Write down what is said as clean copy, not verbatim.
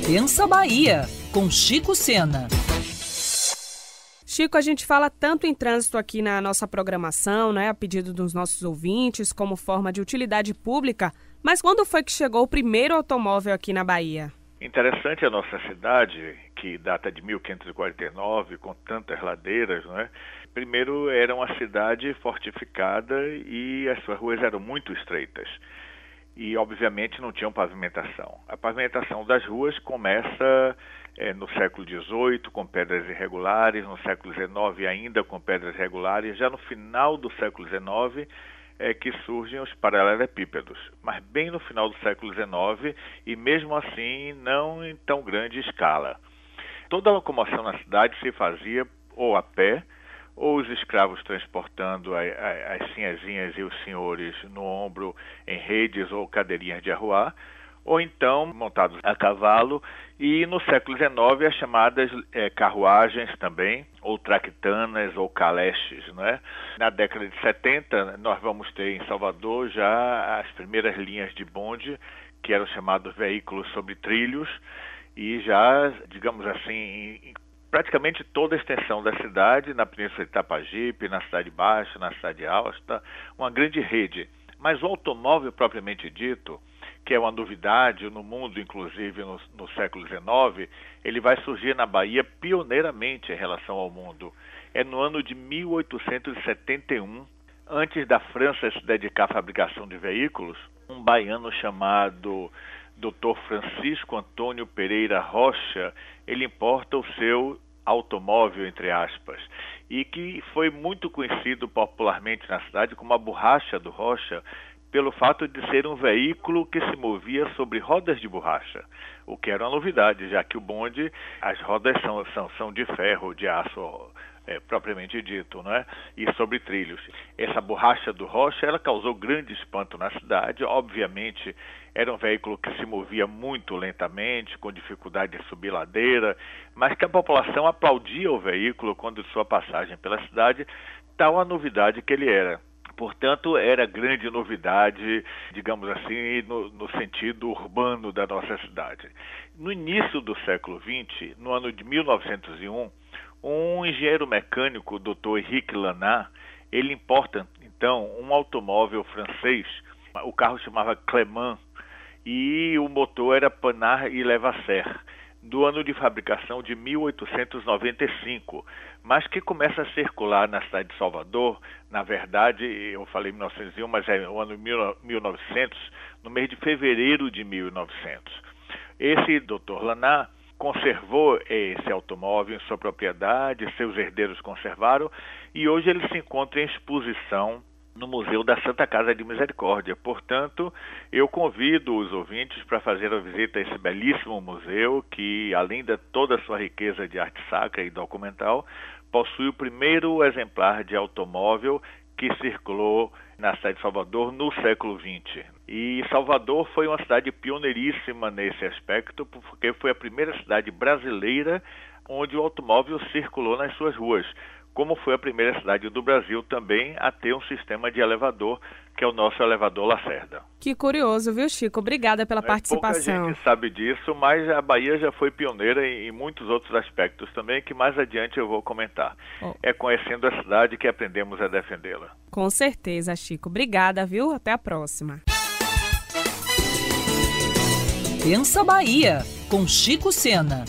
Pensa Bahia, com Chico Sena. Chico, a gente fala tanto em trânsito aqui na nossa programação, né, a pedido dos nossos ouvintes, como forma de utilidade pública, mas quando foi que chegou o primeiro automóvel aqui na Bahia? Interessante a nossa cidade, que data de 1549, com tantas ladeiras, né? Primeiro era uma cidade fortificada e as suas ruas eram muito estreitas. E, obviamente, não tinham pavimentação. A pavimentação das ruas começa no século XVIII, com pedras irregulares, no século XIX ainda com pedras regulares, já no final do século XIX é que surgem os paralelepípedos, mas bem no final do século XIX e, mesmo assim, não em tão grande escala. Toda a locomoção na cidade se fazia ou a pé, ou os escravos transportando as sinhazinhas e os senhores no ombro em redes ou cadeirinhas de arruar, ou então montados a cavalo, e no século XIX as chamadas carruagens também, ou traquitanas ou caleches, né? Na década de 70 nós vamos ter em Salvador já as primeiras linhas de bonde, que eram chamados veículos sobre trilhos, e já, digamos assim, praticamente toda a extensão da cidade, na Península de Itapajipe, na Cidade Baixa, na Cidade Alta, uma grande rede. Mas o automóvel propriamente dito, que é uma novidade no mundo, inclusive no século XIX, ele vai surgir na Bahia pioneiramente em relação ao mundo. É no ano de 1871, antes da França se dedicar à fabricação de veículos, um baiano chamado Dr. Francisco Antônio Pereira Rocha, ele importa o seu automóvel, entre aspas, e que foi muito conhecido popularmente na cidade como a borracha do Rocha, pelo fato de ser um veículo que se movia sobre rodas de borracha, o que era uma novidade, já que o bonde, as rodas são de ferro, de aço, propriamente dito, né? E sobre trilhos. Essa borracha do Rocha, ela causou grande espanto na cidade. Obviamente, era um veículo que se movia muito lentamente, com dificuldade de subir ladeira, mas que a população aplaudia o veículo quando de sua passagem pela cidade, tal a novidade que ele era. Portanto, era grande novidade, digamos assim, no sentido urbano da nossa cidade. No início do século XX, no ano de 1901, um engenheiro mecânico, o Dr. Henrique Lanard, ele importa, então, um automóvel francês. O carro chamava Clément e o motor era Panhard e Levasseur, do ano de fabricação de 1895, mas que começa a circular na cidade de Salvador. Na verdade, eu falei 1901, mas é o ano 1900, no mês de fevereiro de 1900. Esse Dr. Lanard conservou esse automóvel em sua propriedade, seus herdeiros conservaram, e hoje ele se encontra em exposição no Museu da Santa Casa de Misericórdia. Portanto, eu convido os ouvintes para fazer a visita a esse belíssimo museu, que, além de toda a sua riqueza de arte sacra e documental, possui o primeiro exemplar de automóvel que circulou na cidade de Salvador no século XX. E Salvador foi uma cidade pioneiríssima nesse aspecto, porque foi a primeira cidade brasileira onde o automóvel circulou nas suas ruas, como foi a primeira cidade do Brasil também a ter um sistema de elevador, que é o nosso elevador Lacerda. Que curioso, viu, Chico? Obrigada pela participação. Pouca gente sabe disso, mas a Bahia já foi pioneira em muitos outros aspectos também, que mais adiante eu vou comentar. É conhecendo a cidade que aprendemos a defendê-la. Com certeza, Chico. Obrigada, viu? Até a próxima. Pensa Bahia, com Chico Sena.